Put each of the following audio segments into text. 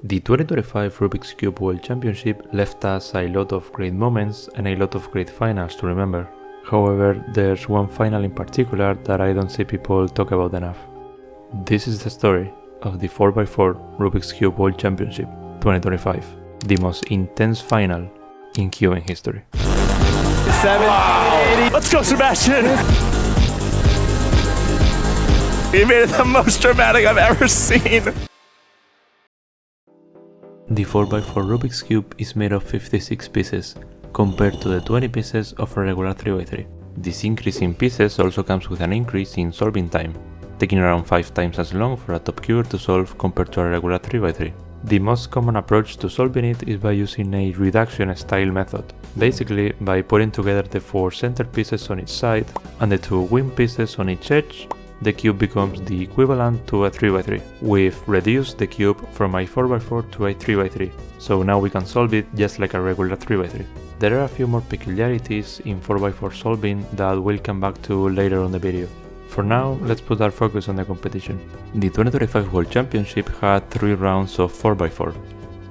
The 2025 Rubik's Cube World Championship left us a lot of great moments and a lot of great finals to remember. However, there's one final in particular that I don't see people talk about enough. This is the story of the 4x4 Rubik's Cube World Championship 2025, the most intense final in cubing history. 7, wow. 80. Let's go, Sebastian! He made it the most dramatic I've ever seen! The 4x4 Rubik's Cube is made of 56 pieces, compared to the 20 pieces of a regular 3x3. This increase in pieces also comes with an increase in solving time, taking around 5 times as long for a top cuber to solve compared to a regular 3x3. The most common approach to solving it is by using a reduction style method, basically by putting together the 4 center pieces on each side and the 2 wing pieces on each edge. The cube becomes the equivalent to a 3x3. We've reduced the cube from a 4x4 to a 3x3, so now we can solve it just like a regular 3x3. There are a few more peculiarities in 4x4 solving that we'll come back to later on the video. For now, let's put our focus on the competition. The 2025 World Championship had 3 rounds of 4x4,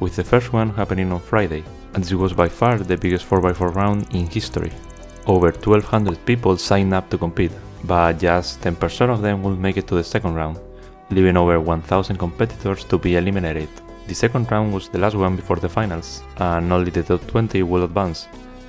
with the first one happening on Friday, and this was by far the biggest 4x4 round in history. Over 1200 people signed up to compete, but just 10% of them will make it to the second round, leaving over 1000 competitors to be eliminated. The second round was the last one before the finals, and only the top 20 will advance,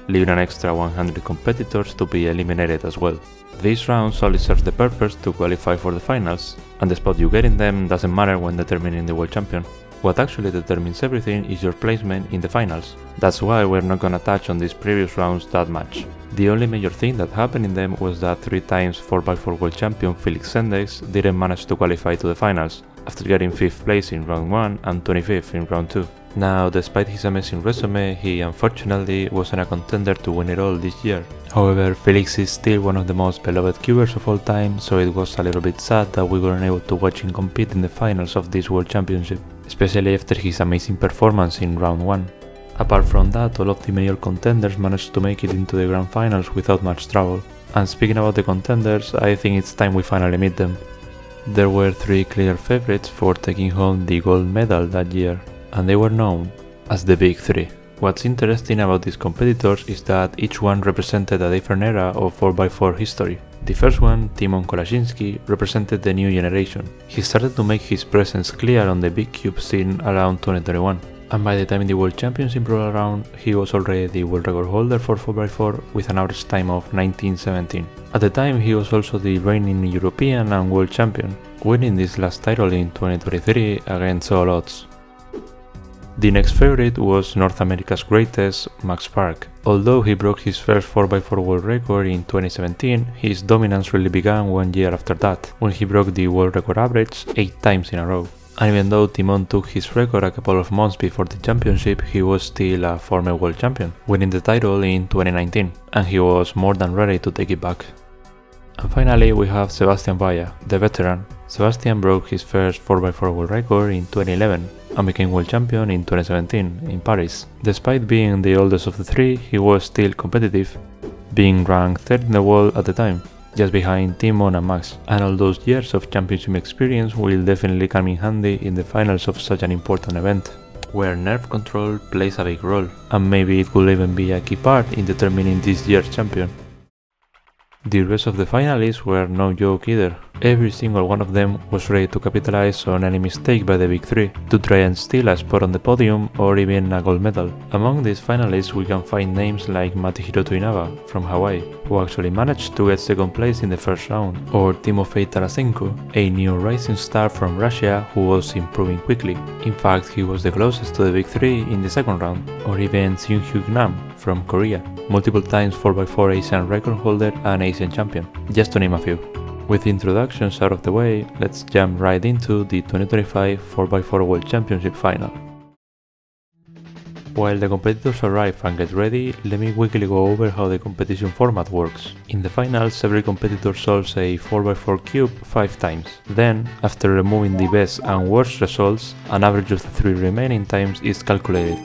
leaving an extra 100 competitors to be eliminated as well. These rounds only serve the purpose to qualify for the finals, and the spot you get in them doesn't matter when determining the world champion. What actually determines everything is your placement in the finals. That's why we're not gonna touch on these previous rounds that much. The only major thing that happened in them was that 3 times 4x4 world champion Felix Sendex didn't manage to qualify to the finals, after getting 5th place in round 1 and 25th in round 2. Now, despite his amazing resume, he unfortunately wasn't a contender to win it all this year. However, Felix is still one of the most beloved cubers of all time, so it was a little bit sad that we weren't able to watch him compete in the finals of this World Championship, especially after his amazing performance in round 1. Apart from that, all of the major contenders managed to make it into the grand finals without much trouble. And speaking about the contenders, I think it's time we finally meet them. There were 3 clear favorites for taking home the gold medal that year, and they were known as the Big 3. What's interesting about these competitors is that each one represented a different era of 4x4 history. The first one, Timon Kolaczynski, represented the new generation. He started to make his presence clear on the big cube scene around 2021, and by the time the World Championship rolled around, he was already the world record holder for 4x4 with an average time of 19:17. At the time, he was also the reigning European and world champion, winning this last title in 2023 against all odds. The next favorite was North America's greatest, Max Park. Although he broke his first 4x4 world record in 2017, his dominance really began 1 year after that, when he broke the world record average 8 times in a row. And even though Timon took his record a couple of months before the championship, he was still a former world champion, winning the title in 2019, and he was more than ready to take it back. And finally, we have Sebastian Valla, the veteran. Sebastian broke his first 4x4 world record in 2011 and became world champion in 2017 in Paris. Despite being the oldest of the 3, he was still competitive, being ranked 3rd in the world at the time, just behind Timon and Max, and all those years of championship experience will definitely come in handy in the finals of such an important event, where nerve control plays a big role, and maybe it could even be a key part in determining this year's champion. The rest of the finalists were no joke either. Every single one of them was ready to capitalize on any mistake by the Big 3 to try and steal a spot on the podium or even a gold medal. Among these finalists we can find names like Matihiro Inaba from Hawaii, who actually managed to get 2nd place in the first round, or Timofey Tarasenko, a new rising star from Russia who was improving quickly. In fact, he was the closest to the Big 3 in the second round, or even Seung-Hyuk Nam from Korea, multiple times 4x4 Asian record holder and Asian champion, just to name a few. With the introductions out of the way, let's jump right into the 2025 4x4 World Championship final. While the competitors arrive and get ready, let me quickly go over how the competition format works. In the finals, every competitor solves a 4x4 cube 5 times. Then, after removing the best and worst results, an average of the 3 remaining times is calculated.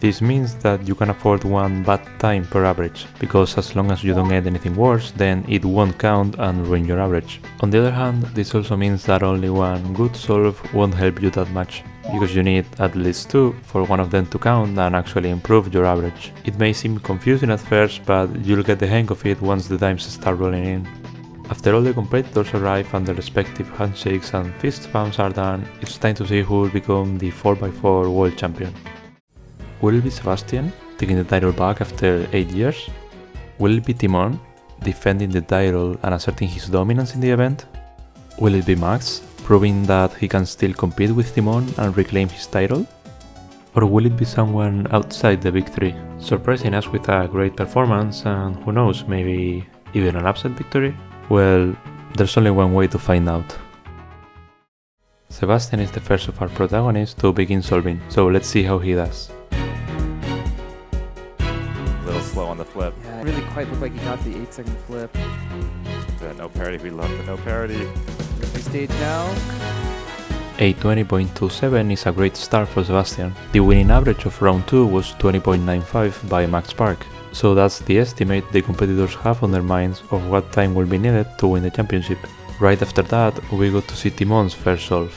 This means that you can afford 1 bad time per average, because as long as you don't get anything worse, then it won't count and ruin your average. On the other hand, this also means that only 1 good solve won't help you that much. because you need at least 2 for one of them to count and actually improve your average. It may seem confusing at first, but you'll get the hang of it once the times start rolling in. After all the competitors arrive and their respective handshakes and fist bumps are done, it's time to see who will become the 4x4 world champion. Will it be Sebastian, taking the title back after 8 years? Will it be Timon, defending the title and asserting his dominance in the event? Will it be Max, proving that he can still compete with Timon and reclaim his title? Or will it be someone outside the big three, surprising us with a great performance and who knows, maybe even an upset victory? Well, there's only one way to find out. Sebastian is the first of our protagonists to begin solving, so let's see how he does. A little slow on the flip. Yeah, it really quite looked like he got the 8-second flip. The no parity, we love the no parity. Stage now. A 20.27 is a great start for Sebastian. The winning average of round 2 was 20.95 by Max Park, so that's the estimate the competitors have on their minds of what time will be needed to win the championship. Right after that, we got to see Timon's first solve.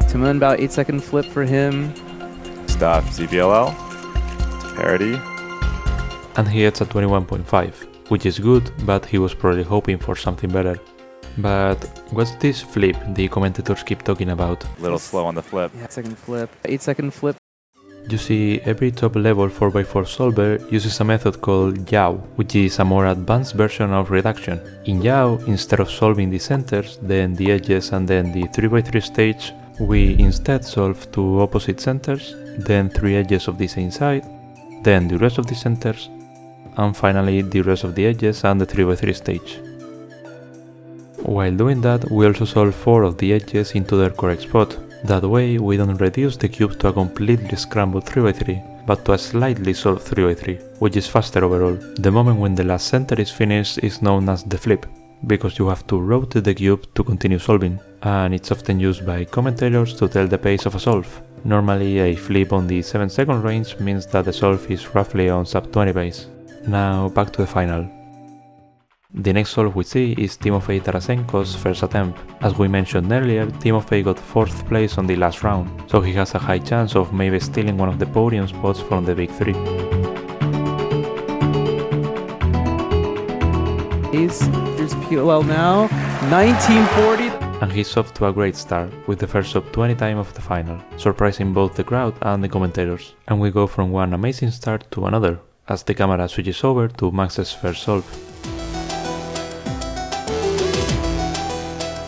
Timon, about 8-second flip for him. Stop, ZBLL, parity. And he hits a 21.5, which is good, but he was probably hoping for something better. But what's this flip the commentators keep talking about? A little slow on the flip. Yeah, second flip. 8-second flip. You see, every top level 4x4 solver uses a method called Yao, which is a more advanced version of reduction. In Yao, instead of solving the centers, then the edges and then the 3x3 stage, we instead solve 2 opposite centers, then 3 edges of the same side, then the rest of the centers, and finally the rest of the edges and the 3x3 stage. While doing that, we also solve 4 of the edges into their correct spot. That way, we don't reduce the cube to a completely scrambled 3x3, but to a slightly solved 3x3, which is faster overall. The moment when the last center is finished is known as the flip, because you have to rotate the cube to continue solving, and it's often used by commentators to tell the pace of a solve. Normally, a flip on the 7-second range means that the solve is roughly on sub-20 pace. Now back to the final. The next solve we see is Timofey Tarasenko's first attempt. As we mentioned earlier, Timofey got 4th place on the last round, so he has a high chance of maybe stealing one of the podium spots from the big three. Here's POL now, 1940. And he's off to a great start, with the first sub-20 time of the final, surprising both the crowd and the commentators. And we go from one amazing start to another, as the camera switches over to Max's first solve.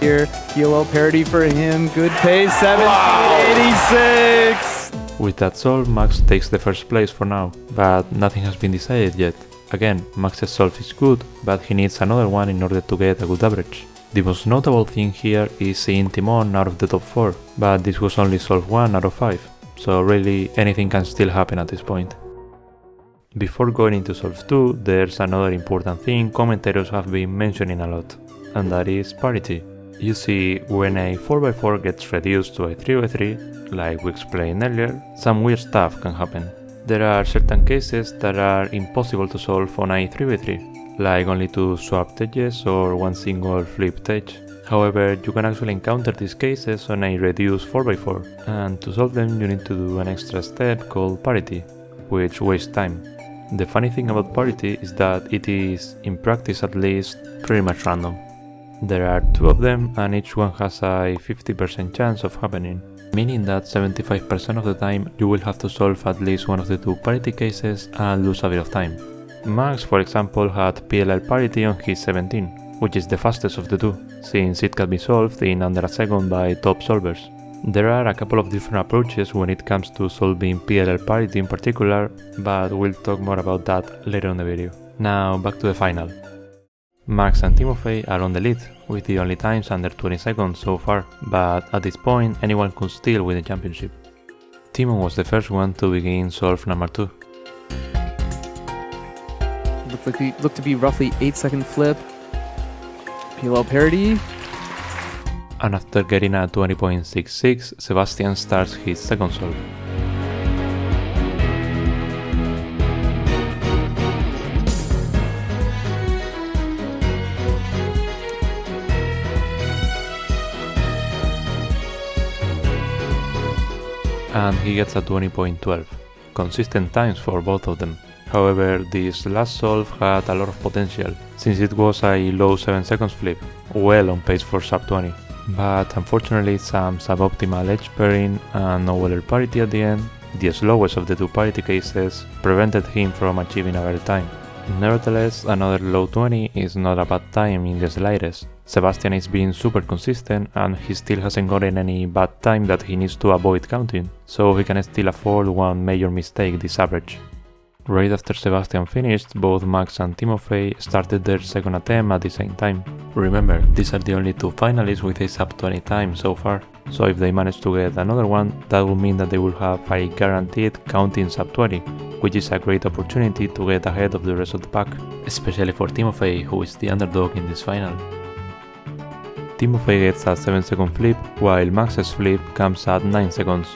Here, POL parity for him, good pace, 1786! With that solve, Max takes the first place for now, but nothing has been decided yet. Again, Max's solve is good, but he needs another one in order to get a good average. The most notable thing here is seeing Timon out of the top 4, but this was only solve 1 out of 5, so really anything can still happen at this point. Before going into solve 2, there's another important thing commentators have been mentioning a lot, and that is parity. You see, when a 4x4 gets reduced to a 3x3, like we explained earlier, some weird stuff can happen. There are certain cases that are impossible to solve on a 3x3, like only 2 swapped edges or 1 single flipped edge. However, you can actually encounter these cases on a reduced 4x4, and to solve them you need to do an extra step called parity, which wastes time. The funny thing about parity is that it is, in practice at least, pretty much random. There are 2 of them and each one has a 50% chance of happening, meaning that 75% of the time you will have to solve at least one of the 2 parity cases and lose a bit of time. Max, for example, had PLL parity on his 17, which is the fastest of the 2, since it can be solved in under a second by top solvers. There are a couple of different approaches when it comes to solving PLL parity in particular, but we'll talk more about that later in the video. Now back to the final. Max and Timofey are on the lead, with the only times under 20 seconds so far, but at this point anyone could still win the championship. Timon was the first one to begin solve number 2. Looked to be roughly 8-second flip. PLL parity. And after getting a 20.66, Sebastian starts his second solve. and he gets a 20.12. Consistent times for both of them. However, this last solve had a lot of potential, since it was a low 7 seconds flip, well on pace for sub 20. But unfortunately some suboptimal edge pairing and no weather parity at the end, the slowest of the two parity cases, prevented him from achieving a better time. Nevertheless, another low 20 is not a bad time in the slightest. Sebastian is being super consistent and he still hasn't gotten any bad time that he needs to avoid counting, so he can still afford one major mistake this average. Right after Sebastian finished, both Max and Timofey started their second attempt at the same time. Remember, these are the only two finalists with a sub 20 time so far, so if they manage to get another one, that would mean that they will have a guaranteed counting sub 20, which is a great opportunity to get ahead of the rest of the pack, especially for Timofey, who is the underdog in this final. Timofey gets a 7 second flip, while Max's flip comes at 9 seconds.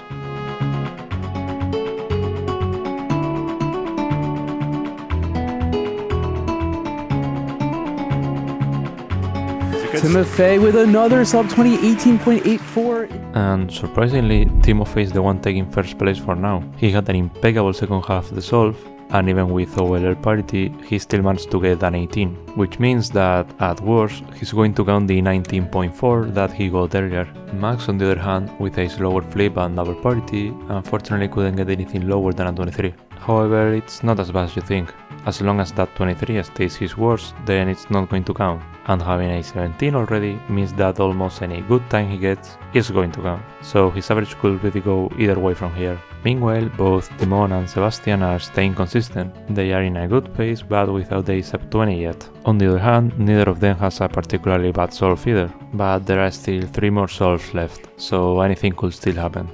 Timofey with another sub 20, 18.84. And surprisingly, Timofey is the one taking first place for now. He had an impeccable second half of the solve, and even with OLL parity, he still managed to get an 18, which means that, at worst, he's going to count the 19.4 that he got earlier. Max, on the other hand, with a slower flip and double parity, unfortunately couldn't get anything lower than a 23. However, it's not as bad as you think. As long as that 23 stays his worst, then it's not going to count, and having a 17 already means that almost any good time he gets is going to count, so his average could really go either way from here. Meanwhile, both Timon and Sebastian are staying consistent. They are in a good pace but without a sub 20 yet. On the other hand, neither of them has a particularly bad solve either, but there are still 3 more solves left, so anything could still happen.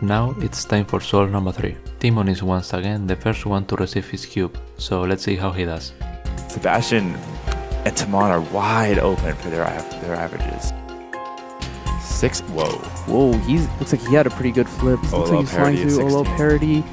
Now it's time for solve number 3. Timon is once again the first one to receive his cube, so let's see how he does. Sebastian and Timon are wide open for their averages. 6, whoa. Whoa, looks like he had a pretty good flip. Looks like he's flying through OLL parity.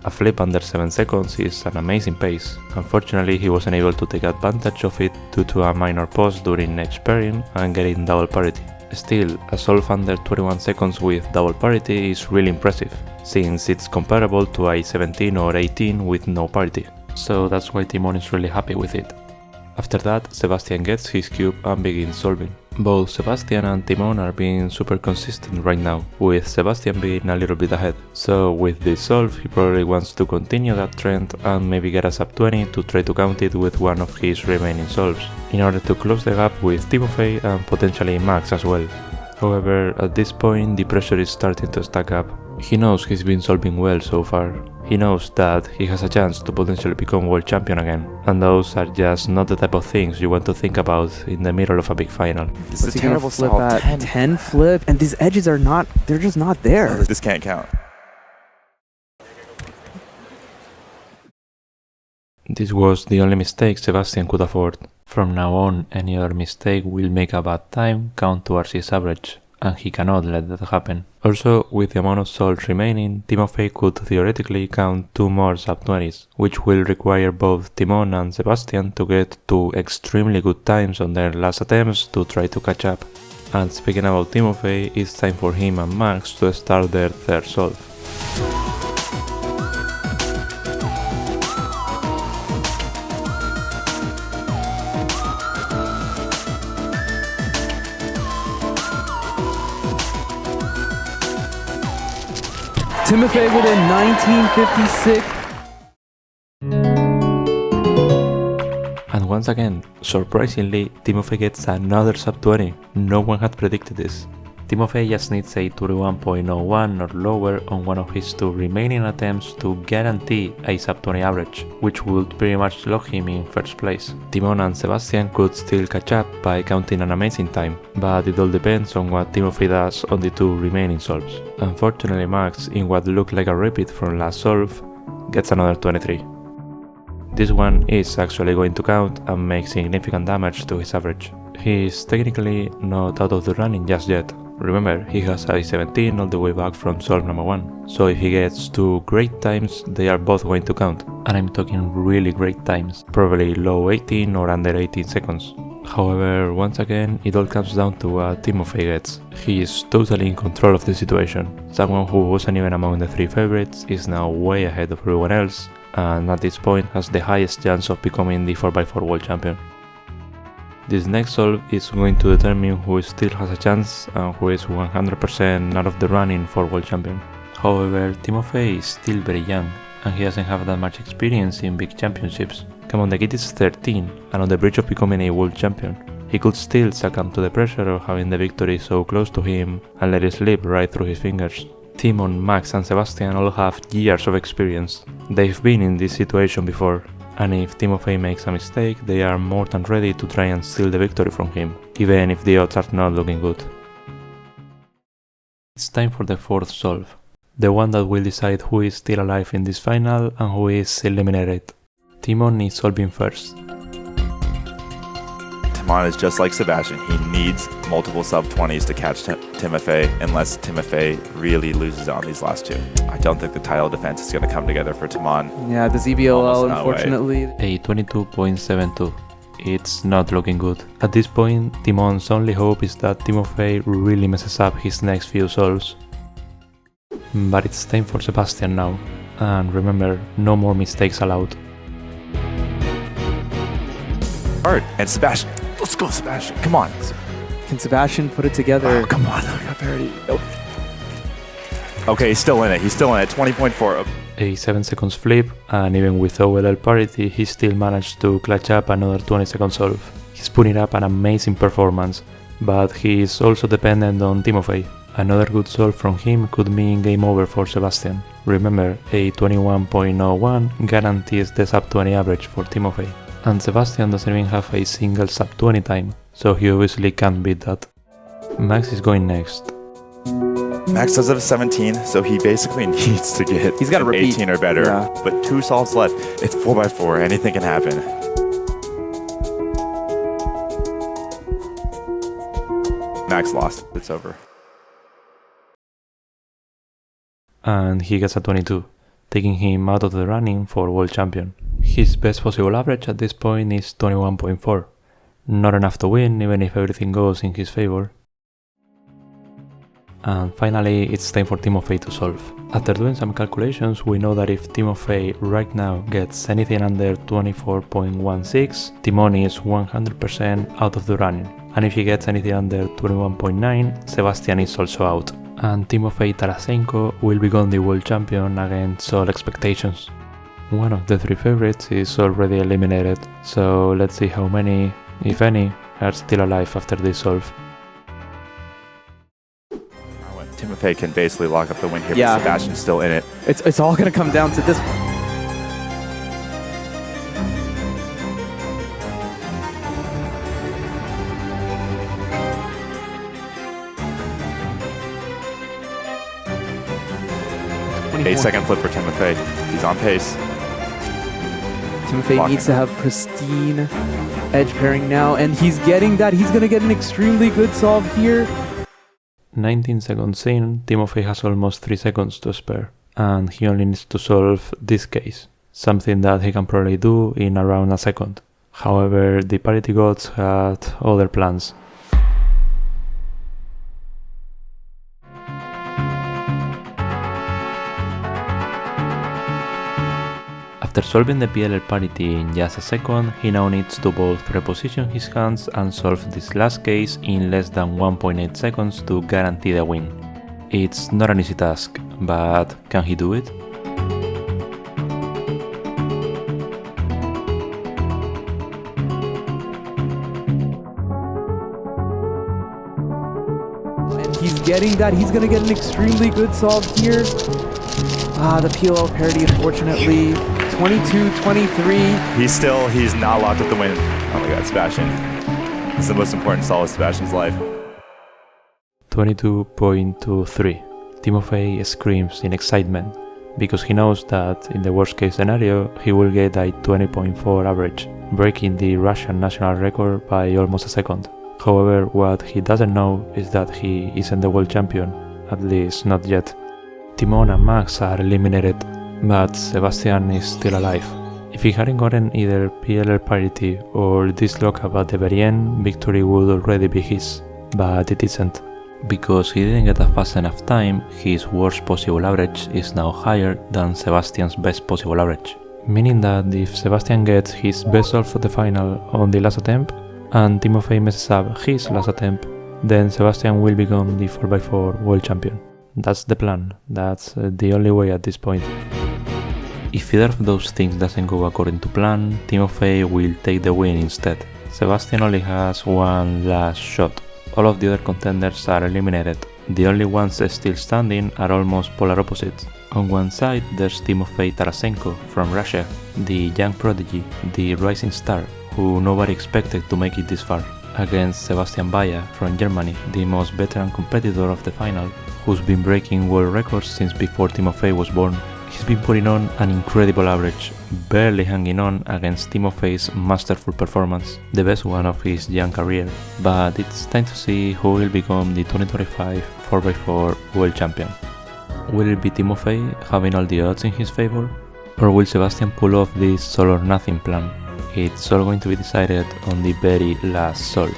A flip under 7 seconds is an amazing pace. Unfortunately, he wasn't able to take advantage of it due to a minor pause during edge pairing and getting double parity. Still, a solve under 21 seconds with double parity is really impressive, since it's comparable to a 17 or 18 with no parity. So that's why Timon is really happy with it. After that, Sebastian gets his cube and begins solving. Both Sebastian and Timon are being super consistent right now, with Sebastian being a little bit ahead. So with this solve, he probably wants to continue that trend and maybe get a sub 20 to try to count it with one of his remaining solves, in order to close the gap with Timofey and potentially Max as well. However, at this point the pressure is starting to stack up. He knows he's been solving well so far. He knows that he has a chance to potentially become world champion again, and those are just not the type of things you want to think about in the middle of a big final. This is a terrible flip solve. at 10 flip, and these edges are not, they're just not there. Oh, this can't count. This was the only mistake Sebastian could afford. From now on, any other mistake will make a bad time count towards his average, and he cannot let that happen. Also, with the amount of solves remaining, Timofey could theoretically count 2 more sub 20s, which will require both Timon and Sebastian to get 2 extremely good times on their last attempts to try to catch up. And speaking about Timofey, it's time for him and Max to start their third solve. Timofey with a 1956. And once again, surprisingly, Timofey gets another sub 20. No one had predicted this. Timofey just needs a 21.01 or lower on one of his 2 remaining attempts to guarantee a sub 20 average, which would pretty much lock him in first place. Timon and Sebastian could still catch up by counting an amazing time, but it all depends on what Timofey does on the 2 remaining solves. Unfortunately, Max, in what looked like a repeat from last solve, gets another 23. This one is actually going to count and make significant damage to his average. He is technically not out of the running just yet. Remember, he has a 17 all the way back from solve number 1, so if he gets 2 great times, they are both going to count, and I'm talking really great times, probably low 18 or under 18 seconds. However, once again, it all comes down to what Timofey gets. He is totally in control of the situation. Someone who wasn't even among the 3 favorites is now way ahead of everyone else, and at this point has the highest chance of becoming the 4x4 world champion. This next solve is going to determine who still has a chance and who is 100% out of the running for world champion. However, Timofey is still very young and he doesn't have that much experience in big championships. Come on, the kid is 13 and on the bridge of becoming a world champion. He could still succumb to the pressure of having the victory so close to him and let it slip right through his fingers. Timon, Max and Sebastian all have years of experience. They've been in this situation before. And if Timofey makes a mistake, they are more than ready to try and steal the victory from him, even if the odds are not looking good. It's time for the 4th solve, the one that will decide who is still alive in this final and who is eliminated. Timon is solving first. Timon is just like Sebastian. He needs multiple sub-20s to catch Timofey unless Timofey really loses on these last 2. I don't think the title defense is going to come together for Timon. Yeah, the ZBLL, unfortunately. A 22.72. It's not looking good. At this point, Timon's only hope is that Timofey really messes up his next few solves. But it's time for Sebastian now. And remember, no more mistakes allowed. Hard. And Sebastian. Let's go, Sebastian. Come on. Can Sebastian put it together? Oh, come on. I got parity. Nope. Okay, he's still in it. He's still in it. 20.4. A 7 seconds flip, and even with OLL parity, he still managed to clutch up another 20 second solve. He's putting up an amazing performance, but he is also dependent on Timofey. Another good solve from him could mean game over for Sebastian. Remember, a 21.01 guarantees the sub 20 average for Timofey. And Sebastian doesn't even have a single sub 20 time, so he obviously can't beat that. Max is going next. Max does have a 17, so he basically needs to get He's got to repeat. 18 or better. Yeah. But 2 solves left. It's 4x4. Anything can happen. Max lost. It's over. And he gets a 22, taking him out of the running for world champion. His best possible average at this point is 21.4. Not enough to win, even if everything goes in his favor. And finally, it's time for Timofey to solve. After doing some calculations, we know that if Timofey right now gets anything under 24.16, Timon is 100% out of the running. And if he gets anything under 21.9, Sebastian is also out. And Timofey Tarasenko will become the world champion against all expectations. One of the 3 favorites is already eliminated, so let's see how many, if any, are still alive after this solve. Timofey can basically lock up the win here, Yeah. but Sebastian's still in it. It's all going to come down to this. Eight-second flip for Timofey. He's on pace. Timofey needs to have pristine edge pairing now, and he's getting that. He's going to get an extremely good solve here. 19 seconds in, Timofey has almost 3 seconds to spare, and he only needs to solve this case, something that he can probably do in around a second. However, the parity gods had other plans. After solving the PLL parity in just a second, he now needs to both reposition his hands and solve this last case in less than 1.8 seconds to guarantee the win. It's not an easy task, but can he do it? And he's getting that. He's going to get an extremely good solve here. The PLL parity, unfortunately. 22-23. He's not locked up the win. Oh my god, Sebastian. This is the most important solve of Sebastian's life. 22.23. Timofey screams in excitement, because he knows that in the worst case scenario, he will get a 20.4 average, breaking the Russian national record by almost a second. However, what he doesn't know is that he isn't the world champion, at least not yet. Timon and Max are eliminated, but Sebastian is still alive. If he hadn't gotten either PLL parity or this lockup at the very end, victory would already be his, but it isn't. Because he didn't get a fast enough time, his worst possible average is now higher than Sebastian's best possible average. Meaning that if Sebastian gets his best solve for the final on the last attempt, and Timofey messes up his last attempt, then Sebastian will become the 4x4 world champion. That's the plan, that's the only way at this point. If either of those things doesn't go according to plan, Timofey will take the win instead. Sebastian only has one last shot. All of the other contenders are eliminated. The only ones still standing are almost polar opposites. On one side there's Timofey Tarasenko from Russia, the young prodigy, the rising star, who nobody expected to make it this far, against Sebastian Baia from Germany, the most veteran competitor of the final, who's been breaking world records since before Timofey was born. He's been putting on an incredible average, barely hanging on against Timofey's masterful performance, the best one of his young career, but it's time to see who will become the 2025 4x4 world champion. Will it be Timofey having all the odds in his favor? Or will Sebastian pull off this all or nothing plan? It's all going to be decided on the very last solve.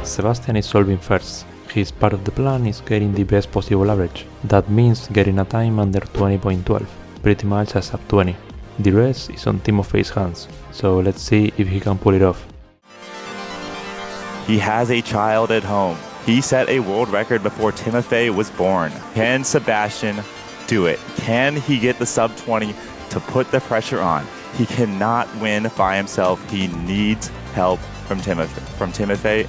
Sebastian is solving first. His part of the plan is getting the best possible average. That means getting a time under 20.12, pretty much a sub 20. The rest is on Timofey's hands, so let's see if he can pull it off. He has a child at home. He set a world record before Timofey was born. Can Sebastian do it? Can he get the sub 20 to put the pressure on? He cannot win by himself. He needs help from Timofey.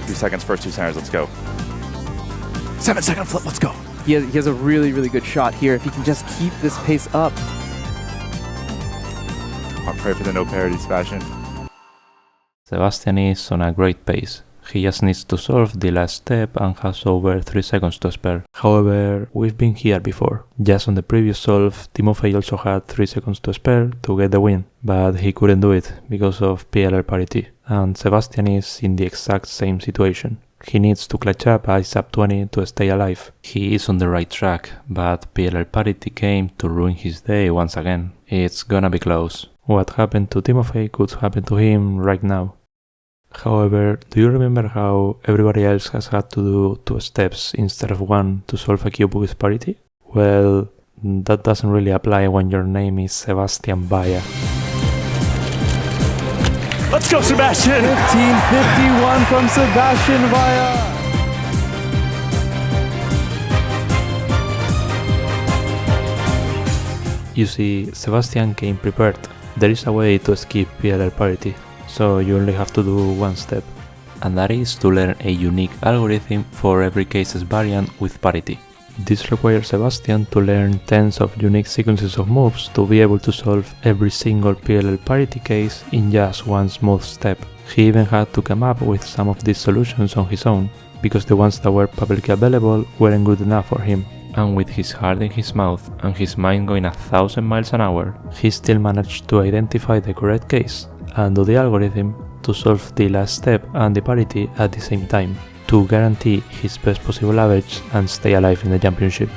2 seconds, first 2 centers, let's go. 7-second flip, let's go. He has a really, really good shot here if he can just keep this pace up. I'll pray for the no parity, Sebastian. Sebastian is on a great pace. He just needs to solve the last step and has over 3 seconds to spare. However, we've been here before. Just on the previous solve, Timofey also had 3 seconds to spare to get the win, but he couldn't do it because of PLL parity, and Sebastian is in the exact same situation. He needs to clutch up a sub 20 to stay alive. He is on the right track, but PLL parity came to ruin his day once again. It's gonna be close. What happened to Timofey could happen to him right now. However, do you remember how everybody else has had to do 2 steps instead of 1 to solve a cube with parity? Well, that doesn't really apply when your name is Sebastian Baia. Let's go, Sebastian! 1551 from Sebastian Baia. You see, Sebastian came prepared. There is a way to skip PLL parity, so you only have to do 1 step, and that is to learn a unique algorithm for every case's variant with parity. This requires Sebastian to learn tens of unique sequences of moves to be able to solve every single PLL parity case in just 1 smooth step. He even had to come up with some of these solutions on his own, because the ones that were publicly available weren't good enough for him. And with his heart in his mouth and his mind going 1,000 miles an hour, he still managed to identify the correct case and do the algorithm to solve the last step and the parity at the same time, to guarantee his best possible average and stay alive in the championship.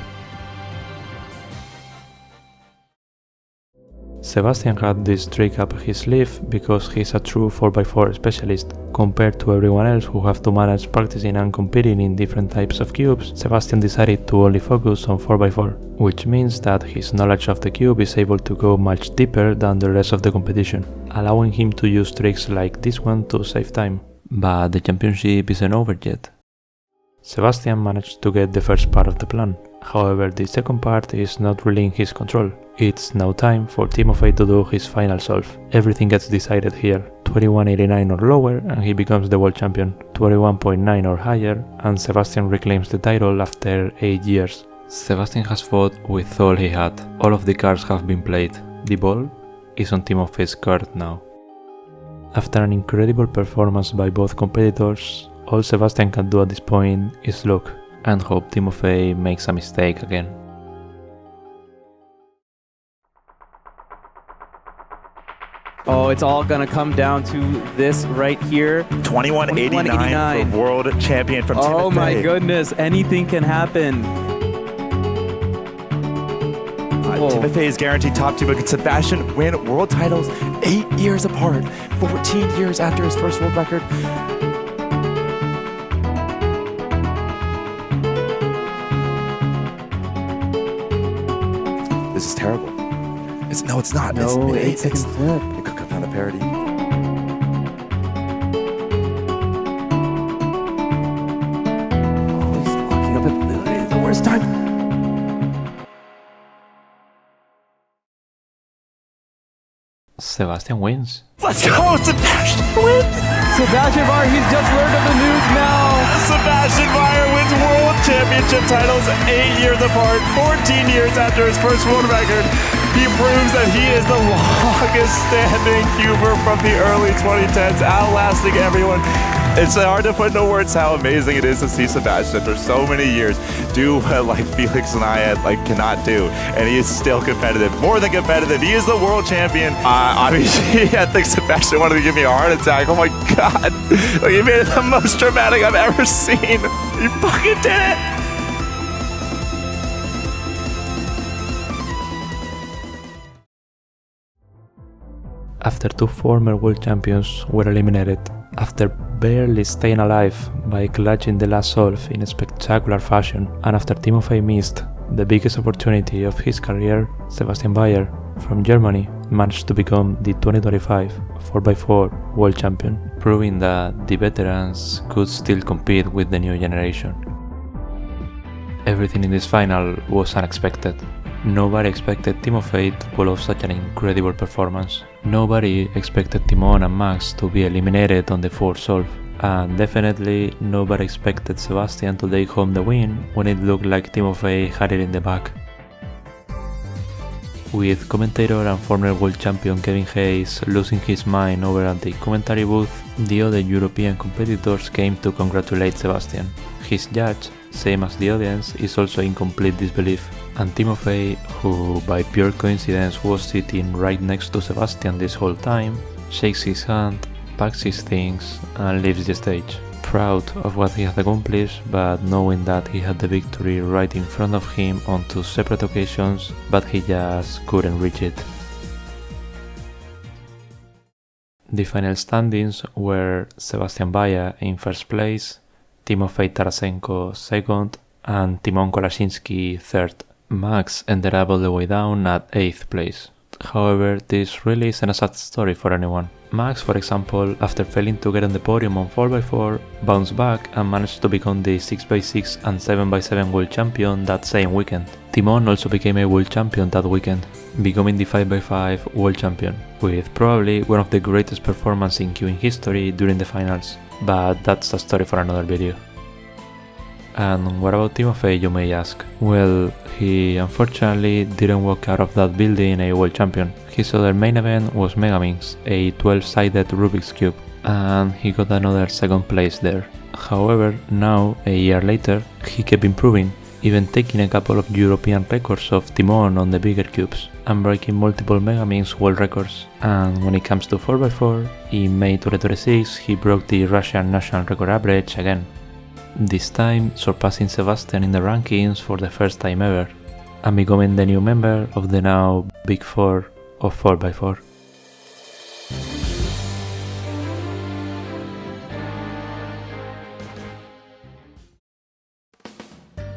Sebastian had this trick up his sleeve because he's a true 4x4 specialist. Compared to everyone else who have to manage practicing and competing in different types of cubes, Sebastian decided to only focus on 4x4, which means that his knowledge of the cube is able to go much deeper than the rest of the competition, allowing him to use tricks like this one to save time. But the championship isn't over yet. Sebastian managed to get the first part of the plan. However, the second part is not really in his control. It's now time for Timofey to do his final solve. Everything gets decided here. 2189 or lower and he becomes the world champion. 21.9 or higher and Sebastian reclaims the title after 8 years. Sebastian has fought with all he had. All of the cards have been played. The ball is on Timofey's court now. After an incredible performance by both competitors, all Sebastian can do at this point is look. and hope Timofey makes a mistake again. Oh, it's all gonna come down to this right here. 2189 for world champion from Timofey. Oh my goodness, anything can happen. Timofey is guaranteed top 2, but could Sebastian win world titles 8 years apart, 14 years after his first world record? This is terrible. No, it's not. No, It's flip. It could come down to parity. Oh, he's locking up at the worst time. Sebastian wins. Let's go, Sebastian wins! Sebastian Varr, he's just learned of the news now. Sebastian Varr wins world championship titles 8 years apart, 14 years after his first world record. He proves that he is the longest standing cuber from the early 2010s, outlasting everyone. It's hard to put into words how amazing it is to see Sebastian for so many years do what like Felix and I cannot do, and he is still competitive, more than competitive. He is the world champion. Obviously, I think Sebastian wanted to give me a heart attack. Oh my god, he made it the most dramatic I've ever seen. He fucking did it. After 2 former world champions were eliminated, after barely staying alive by clutching the last solve in a spectacular fashion, and after Timofey missed the biggest opportunity of his career, Sebastian Varr from Germany managed to become the 2025 4x4 world champion, proving that the veterans could still compete with the new generation. Everything in this final was unexpected. Nobody expected Timofey to pull off such an incredible performance. Nobody expected Timon and Max to be eliminated on the 4th solve. And definitely nobody expected Sebastian to take home the win when it looked like Timofey had it in the bag. With commentator and former world champion Kevin Hayes losing his mind over at the commentary booth, the other European competitors came to congratulate Sebastian. His judge, same as the audience, is also in complete disbelief, and Timofey, who by pure coincidence was sitting right next to Sebastian this whole time, shakes his hand, packs his things and leaves the stage, proud of what he had accomplished, but knowing that he had the victory right in front of him on 2 separate occasions, but he just couldn't reach it. The final standings were Sebastian Varr in first place, Timofey Tarasenko second, and Timon Kolashinsky third. Max ended up all the way down at 8th place. However, this really isn't a sad story for anyone. Max, for example, after failing to get on the podium on 4x4, bounced back and managed to become the 6x6 and 7x7 world champion that same weekend. Timon also became a world champion that weekend, becoming the 5x5 world champion, with probably one of the greatest performances in queuing history during the finals. But that's a story for another video. And what about Timofey, you may ask? Well, he unfortunately didn't walk out of that building a world champion. His other main event was Megaminx, a 12-sided Rubik's Cube, and he got another 2nd place there. However, now, a year later, he kept improving, even taking a couple of European records of Timon on the bigger cubes, and breaking multiple Megaminx world records. And when it comes to 4x4, in May 2026 he broke the Russian national record average again, this time surpassing Sebastian in the rankings for the first time ever, and becoming the new member of the now Big Four of 4x4.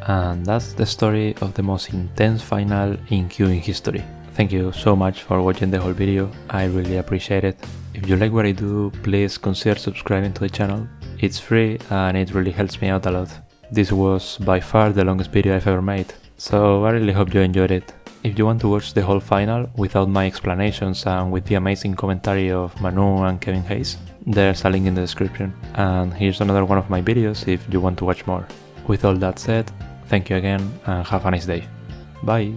And that's the story of the most intense final in queuing history. Thank you so much for watching the whole video, I really appreciate it. If you like what I do, please consider subscribing to the channel. It's free and it really helps me out a lot. This was by far the longest video I've ever made, so I really hope you enjoyed it. If you want to watch the whole final without my explanations and with the amazing commentary of Manu and Kevin Hayes, there's a link in the description. And here's another one of my videos if you want to watch more. With all that said, thank you again and have a nice day. Bye!